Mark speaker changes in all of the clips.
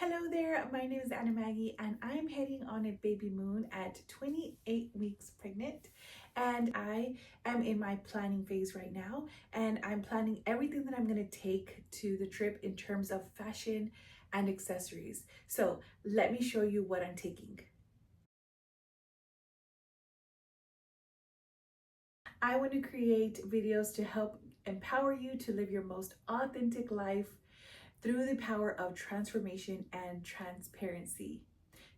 Speaker 1: Hello there, my name is Anna Maggie and I'm heading on a baby moon at 28 weeks pregnant, and I am in my planning phase right now, and I'm planning everything that I'm going to take to the trip in terms of fashion and accessories. So let me show you what I'm taking. I want to create videos to help empower you to live your most authentic life through the power of transformation and transparency,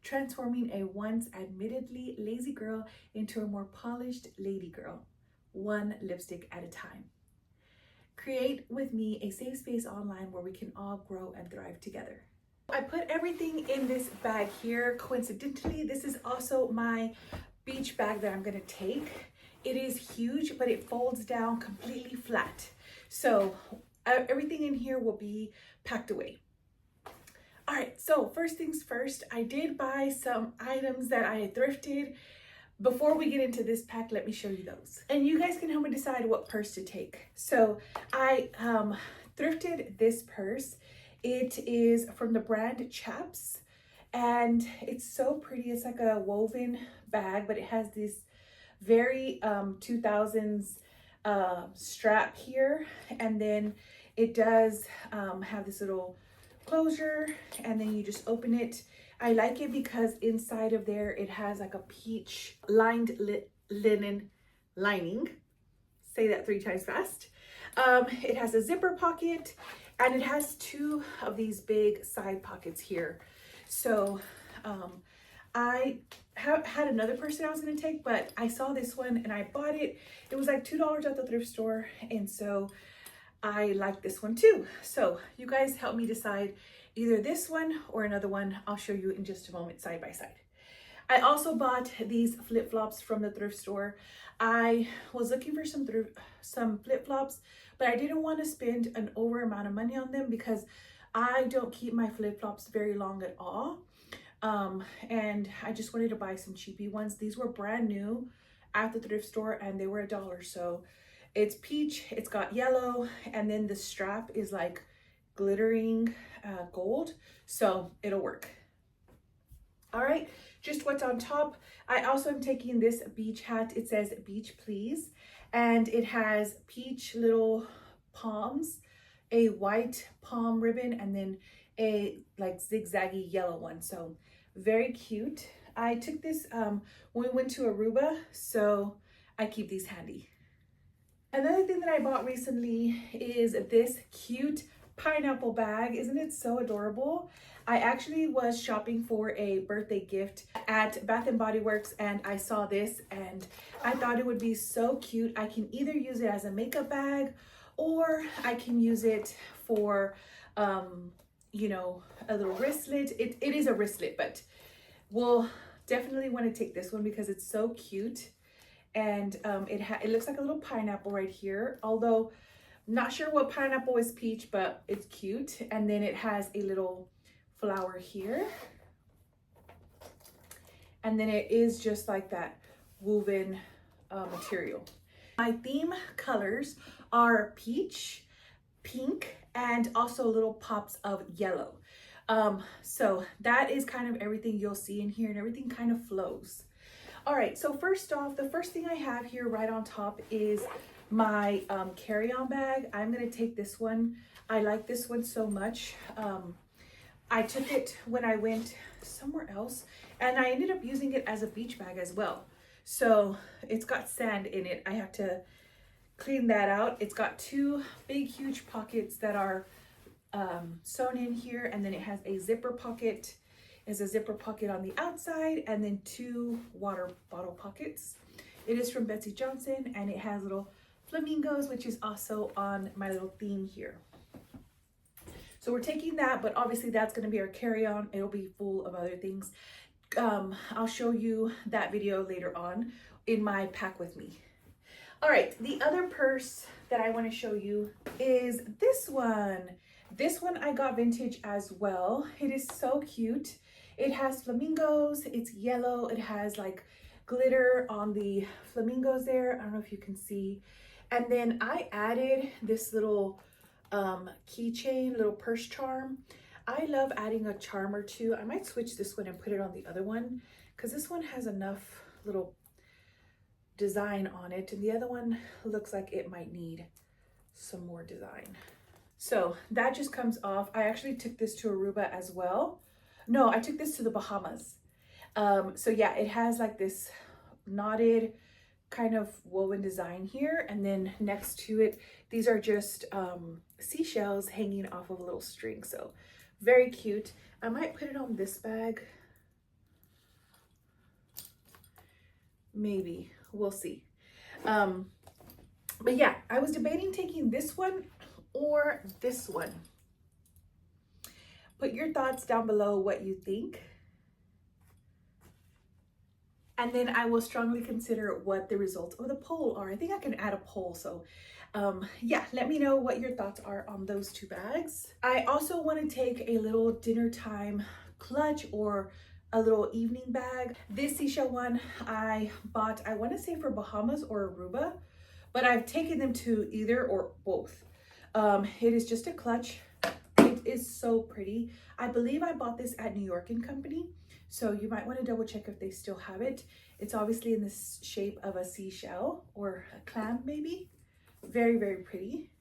Speaker 1: transforming a once admittedly lazy girl into a more polished lady girl, one lipstick at a time. Create with me a safe space online where we can all grow and thrive together. I put everything in this bag here. Coincidentally, this is also my beach bag that I'm gonna take. It is huge, but it folds down completely flat. So everything in here will be packed away. All right, so first things first, I did buy some items that I had thrifted. Before we get into this pack, let me show you those. And you guys can help me decide what purse to take. So I thrifted this purse. It is from the brand Chaps, and it's so pretty. It's like a woven bag, but it has this very 2000s strap here, and then it does have this little closure, and then you just open it. I like it because inside of there it has like a peach lined linen lining. Say that 3 times fast. It has a zipper pocket, and it has 2 of these big side pockets here. So I had another purse that I was going to take, but I saw this one and I bought it. It was like $2 at the thrift store, and so I like this one too. So you guys help me decide either this one or another one. I'll show you in just a moment side by side. I also bought these flip-flops from the thrift store. I was looking for some flip-flops, but I didn't want to spend an over amount of money on them because I don't keep my flip-flops very long at all. And I just wanted to buy some cheapy ones. These were brand new at the thrift store and they were $1. So it's peach, it's got yellow, and then the strap is like glittering gold. So it'll work. All right, just what's on top. I also am taking this beach hat. It says beach please, and it has peach little palms, a white palm ribbon, and then a like zigzaggy yellow one. So very cute. I took this when we went to Aruba, so I keep these handy. Another thing that I bought recently is this cute pineapple bag. Isn't it so adorable? I actually was shopping for a birthday gift at Bath and Body Works, and I saw this and I thought it would be so cute. I can either use it as a makeup bag or I can use it for you know, a little wristlet. It is a wristlet, but we'll definitely want to take this one because it's so cute. And it looks like a little pineapple right here, although not sure what pineapple is peach, but it's cute. And then it has a little flower here, and then it is just like that woven material. My theme colors are peach, pink, and also little pops of yellow. So that is kind of everything you'll see in here, and everything kind of flows. All right, so first off, the first thing I have here right on top is my carry-on bag. I'm gonna take this one. I like this one so much. I took it when I went somewhere else, and I ended up using it as a beach bag as well. So it's got sand in it. I have to clean that out. It's got 2 big, huge pockets that are sewn in here, and then it has a zipper pocket. There's a zipper pocket on the outside, and then 2 water bottle pockets. It is from Betsy Johnson, and it has little flamingos, which is also on my little theme here. So we're taking that, but obviously that's going to be our carry-on. It'll be full of other things. I'll show you that video later on in my pack with me. All right, the other purse that I want to show you is this one. This one I got vintage as well. It is so cute. It has flamingos, it's yellow, it has like glitter on the flamingos there. I don't know if you can see. And then I added this little keychain, little purse charm. I love adding a charm or two. I might switch this one and put it on the other one because this one has enough little design on it and the other one looks like it might need some more design. So that just comes off. I actually took this to Aruba as well. No, I took this to the Bahamas. So yeah, it has like this knotted kind of woven design here, and then next to it, these are just seashells hanging off of a little string. So very cute. I might put it on this bag. Maybe, we'll see. But yeah, I was debating taking this one or this one. Put your thoughts down below what you think. And then I will strongly consider what the results of the poll are. I think I can add a poll. So yeah, let me know what your thoughts are on those two bags. I also want to take a little dinner time clutch or a little evening bag. This seashell one I bought, I want to say for Bahamas or Aruba, but I've taken them to either or both. It is just a clutch. It is so pretty. I believe I bought this at New York & Company. So you might want to double check if they still have it. It's obviously in the shape of a seashell or a clam maybe. Very, very pretty.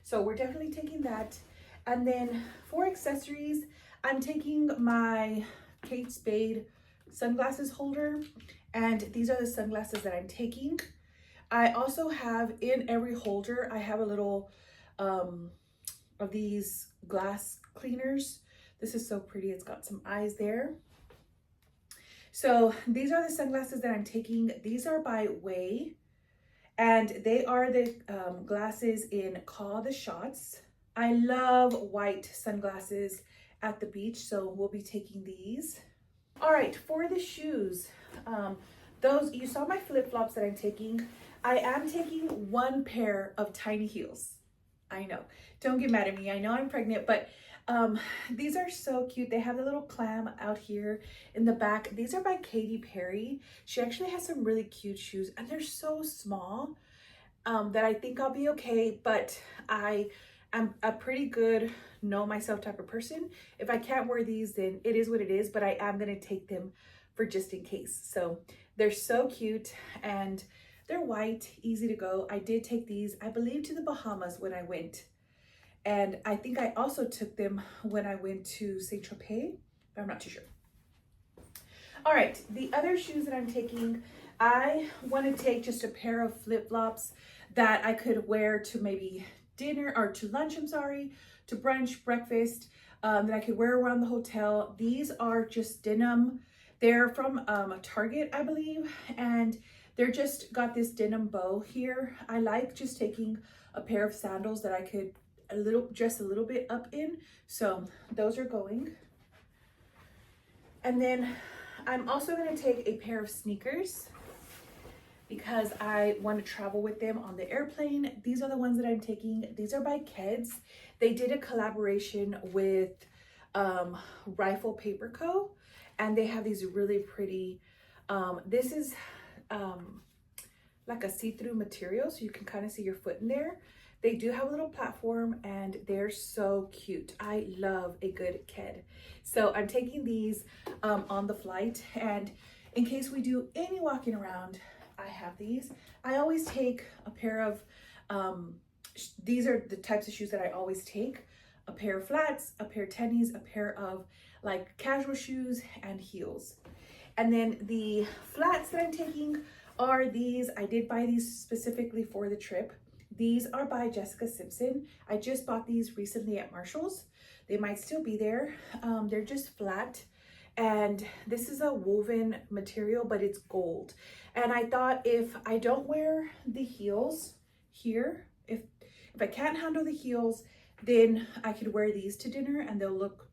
Speaker 1: So we're definitely taking that. And then for accessories, I'm taking my Kate Spade sunglasses holder. And these are the sunglasses that I'm taking. I also have in every holder, I have a little of these glass cleaners. This is so pretty. It's got some eyes there. So these are the sunglasses that I'm taking. These are by Way, and they are the glasses in Call the Shots. I love white sunglasses at the beach, so we'll be taking these. All right, for the shoes, those, you saw my flip-flops that I'm taking. I am taking one pair of tiny heels. I know, don't get mad at me. I know I'm pregnant, but these are so cute. They have the little clam out here in the back. These are by Katy Perry. She actually has some really cute shoes and they're so small that I think I'll be okay, but I am a pretty good know myself type of person. If I can't wear these, then it is what it is, but I am going to take them for just in case. So they're so cute and they're white, easy to go. I did take these, I believe, to the Bahamas when I went. And I think I also took them when I went to Saint Tropez, but I'm not too sure. All right, the other shoes that I'm taking, I want to take just a pair of flip-flops that I could wear to maybe dinner or to lunch, I'm sorry, to brunch, breakfast, that I could wear around the hotel. These are just denim. They're from a Target, I believe, and they're just got this denim bow here. I like just taking a pair of sandals that I could dress a little bit up in. So those are going. And then I'm also going to take a pair of sneakers because I want to travel with them on the airplane. These are the ones that I'm taking. These are by Keds. They did a collaboration with Rifle Paper Co. And they have these really pretty, this is like a see-through material, so you can kind of see your foot in there. They do have a little platform and they're so cute. I love a good Ked. So I'm taking these on the flight, and in case we do any walking around, I have these. I always take a pair of, these are the types of shoes that I always take. A pair of flats, a pair of tennies, a pair of like casual shoes and heels. And then the flats that I'm taking are these. I did buy these specifically for the trip. These are by Jessica Simpson. I just bought these recently at Marshall's. They might still be there. They're just flat. And this is a woven material, but it's gold. And I thought if I don't wear the heels here, if I can't handle the heels, then I could wear these to dinner and they'll look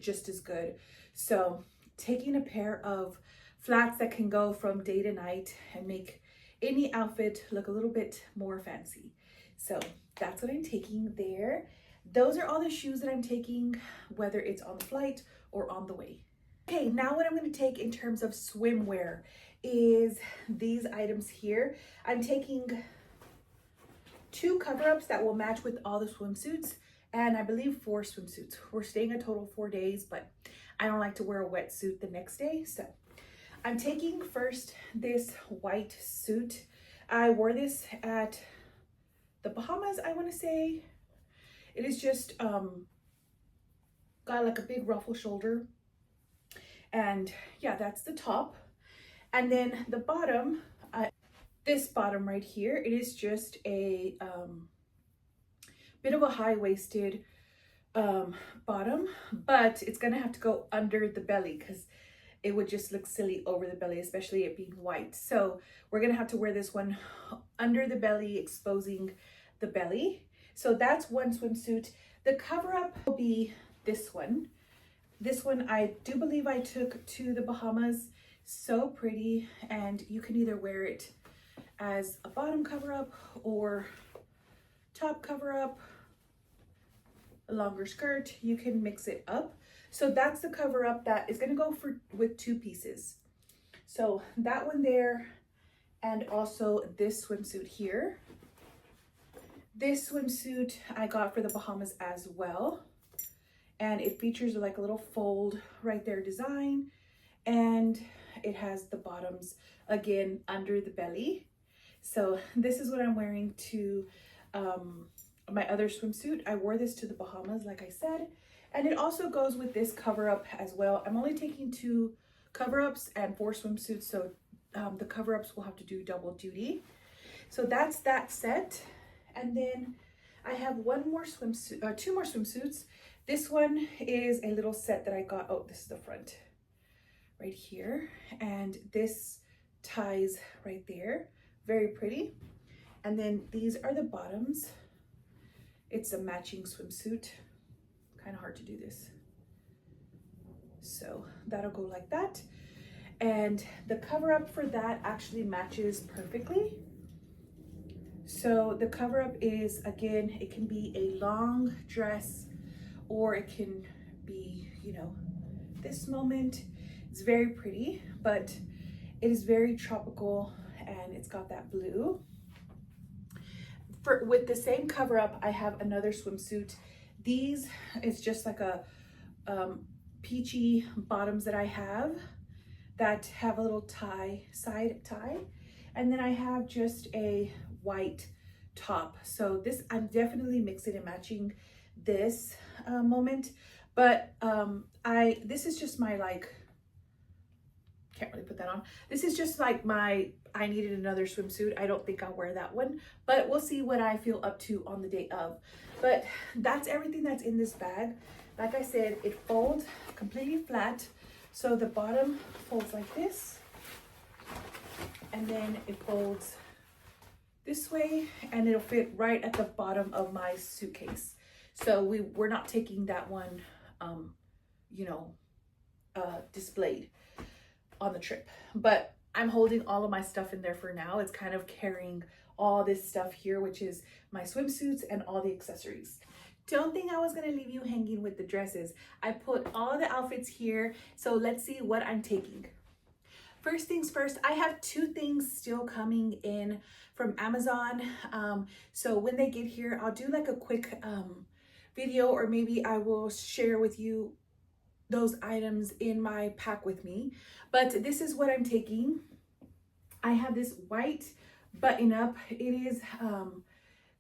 Speaker 1: just as good. So taking a pair of flats that can go from day to night and make any outfit look a little bit more fancy. So that's what I'm taking there. Those are all the shoes that I'm taking, whether it's on the flight or on the way. Okay, now what I'm going to take in terms of swimwear is these items here. I'm taking 2 cover-ups that will match with all the swimsuits, and I believe 4 swimsuits. We're staying a total of 4 days, but I don't like to wear a wetsuit the next day. So I'm taking first this white suit. I wore this at the Bahamas, I want to say. It is just got like a big ruffle shoulder, and yeah, that's the top. And then the bottom, this bottom right here, it is just a bit of a high-waisted bottom, but it's gonna have to go under the belly because it would just look silly over the belly, especially it being white. So we're gonna have to wear this one under the belly, exposing the belly. So that's one swimsuit. The cover up will be this one. This one I do believe I took to the Bahamas. So pretty, and you can either wear it as a bottom cover up or top cover up, a longer skirt. You can mix it up. So that's the cover up that is going to go with 2 pieces. So that one there, and also this swimsuit here. This swimsuit I got for the Bahamas as well, and it features like a little fold right there design, and it has the bottoms again under the belly. So this is what I'm wearing to my other swimsuit. I wore this to the Bahamas, like I said, and it also goes with this cover up as well. I'm only taking 2 cover ups and 4 swimsuits, so the cover ups will have to do double duty. So that's that set. And then I have 2 more swimsuits. This one is a little set that I got. Oh, this is the front right here, and this ties right there, very pretty. And then these are the bottoms. It's a matching swimsuit. Kind of hard to do this, so that'll go like that. And the cover up for that actually matches perfectly. So the cover up is, again, it can be a long dress, or it can be, you know, this moment. It's very pretty, but it is very tropical, and it's got that blue. With the same cover up, I have another swimsuit. These is just like a peachy bottoms that I have that have a little side tie. And then I have just a white top. So this, I'm definitely mixing and matching this moment, but this is just my, like, can't really put that on. This is just like my, I needed another swimsuit. I don't think I'll wear that one, but we'll see what I feel up to on the day of. But that's everything that's in this bag. Like I said, it folds completely flat. So the bottom folds like this, and then it folds this way, and it'll fit right at the bottom of my suitcase. So we're not taking that one, displayed on the trip, but I'm holding all of my stuff in there for now. It's kind of carrying all this stuff here, which is my swimsuits and all the accessories. Don't think I was gonna leave you hanging with the dresses. I put all the outfits here, so let's see what I'm taking. First things first, I have 2 things still coming in from Amazon. So when they get here, I'll do like a quick video, or maybe I will share with you those items in my pack with me. But this is what I'm taking. I have this white button up. It is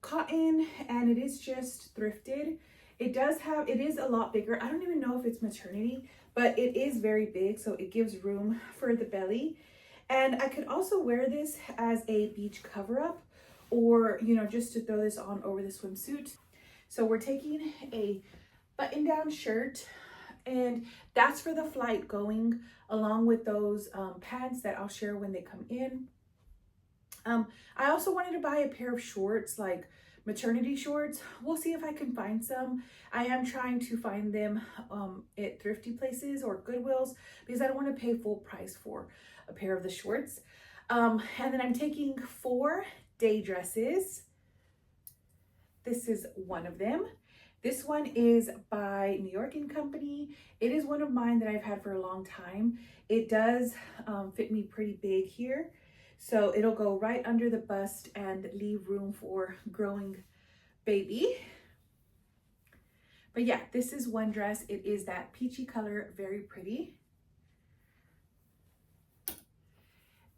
Speaker 1: cotton, and it is just thrifted. It is a lot bigger. I don't even know if it's maternity, but it is very big, so it gives room for the belly. And I could also wear this as a beach cover up, or, you know, just to throw this on over the swimsuit. So we're taking a button down shirt, and that's for the flight, going along with those pants that I'll share when they come in. I also wanted to buy a pair of shorts, like maternity shorts. We'll see if I can find some. I am trying to find them at thrifty places or Goodwills, because I don't want to pay full price for a pair of the shorts. And then I'm taking 4 day dresses. This is one of them. This one is by New York & Company. It is one of mine that I've had for a long time. It does fit me pretty big here. So it'll go right under the bust and leave room for growing baby. But yeah, this is one dress. It is that peachy color, very pretty.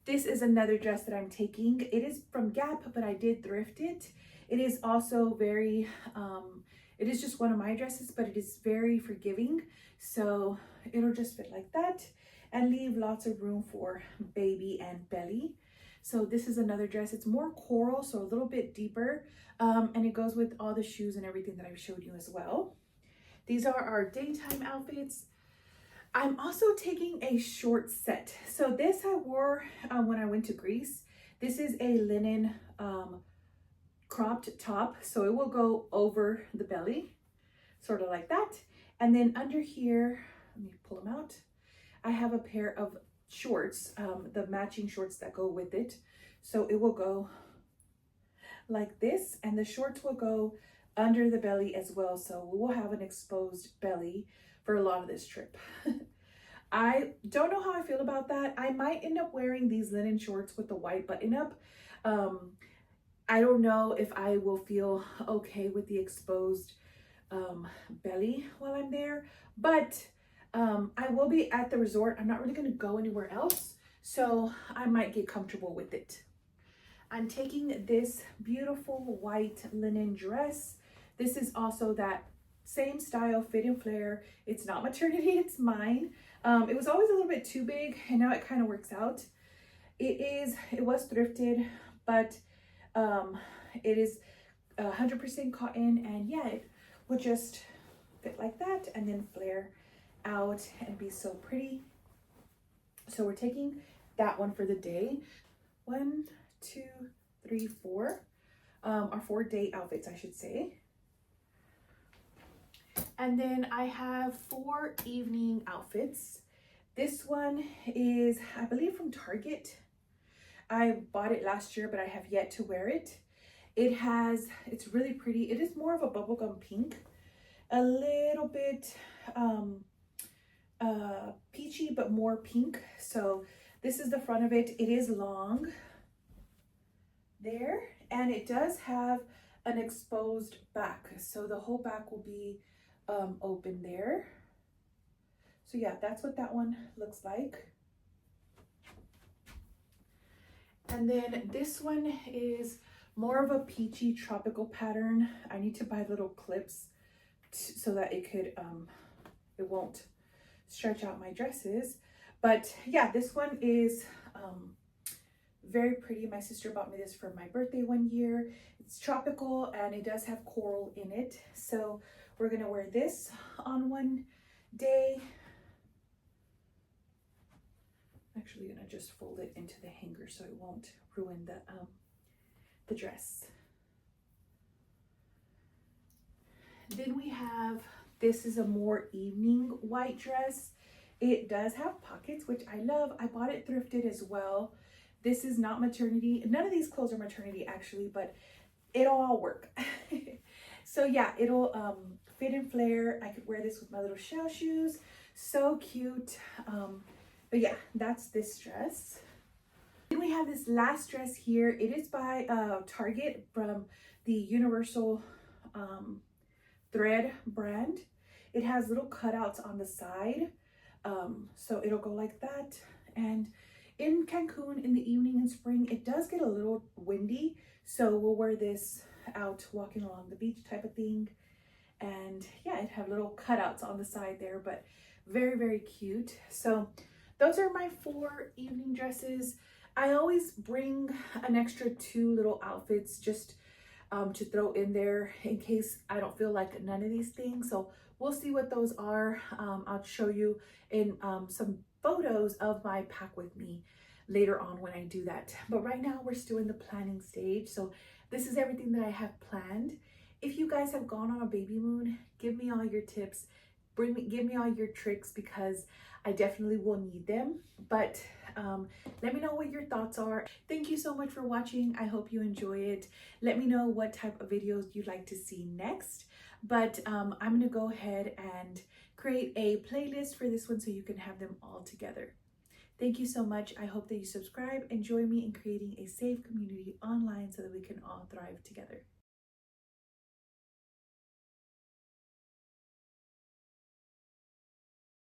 Speaker 1: This is another dress that I'm taking. It is from Gap, but I did thrift it. It is also very, it is just one of my dresses, but it is very forgiving. So it'll just fit like that and leave lots of room for baby and belly. So this is another dress. It's more coral, so a little bit deeper. And it goes with all the shoes and everything that I've showed you as well. These are our daytime outfits. I'm also taking a short set. So this I wore when I went to Greece. This is a linen cropped top. So it will go over the belly, sort of like that. And then under here, let me pull them out. I have a pair of shorts, the matching shorts that go with it. So it will go like this, and the shorts will go under the belly as well. So we will have an exposed belly for a lot of this trip. I don't know how I feel about that. I might end up wearing these linen shorts with the white button up. I don't know if I will feel okay with the exposed belly while I'm there, but I will be at the resort. I'm not really going to go anywhere else, so I might get comfortable with it. I'm taking this beautiful white linen dress. This is also that same style, fit and flare. It's not maternity, it's mine. It was always a little bit too big, and now it kind of works out. It was thrifted, but it is 100% cotton, and yeah, it will just fit like that and then flare out and be so pretty. So we're taking that one for the day. 1, 2, 3, 4. Our 4-day outfits, I should say. And then I have 4 evening outfits. This one is, I believe, from Target. I bought it last year, but I have yet to wear it. It's really pretty. It is more of a bubblegum pink, a little bit peachy, but more pink. So this is the front of it. It is long there, and it does have an exposed back. So the whole back will be open there. So yeah, that's what that one looks like. And then this one is more of a peachy tropical pattern. I need to buy little clips so that it won't stretch out my dresses. But yeah, this one is very pretty. My sister bought me this for my birthday one year. It's tropical and it does have coral in it. So we're gonna wear this on one day. I'm actually gonna just fold it into the hanger so it won't ruin the dress. Then we have, this is a more evening white dress. It does have pockets, which I love. I bought it thrifted as well. This is not maternity. None of these clothes are maternity actually, but it'll all work. So yeah, it'll fit and flare. I could wear this with my little shell shoes. So cute. But yeah, that's this dress. Then we have this last dress here. It is by Target from the Universal Thread brand. It has little cutouts on the side. So it'll go like that. And in Cancun in the evening and spring, it does get a little windy. So we'll wear this out walking along the beach type of thing. And yeah, it have little cutouts on the side there, but very, very cute. So those are my 4 evening dresses. I always bring an extra 2 little outfits just to throw in there in case I don't feel like none of these things. So we'll see what those are. I'll show you in some photos of my pack with me later on when I do that. But right now we're still in the planning stage. So this is everything that I have planned. If you guys have gone on a Babymoon, give me all your tips. Give me all your tricks because I definitely will need them. But let me know what your thoughts are. Thank you so much for watching. I hope you enjoy it. Let me know what type of videos you'd like to see next. But I'm going to go ahead and create a playlist for this one so you can have them all together. Thank you so much. I hope that you subscribe and join me in creating a safe community online so that we can all thrive together.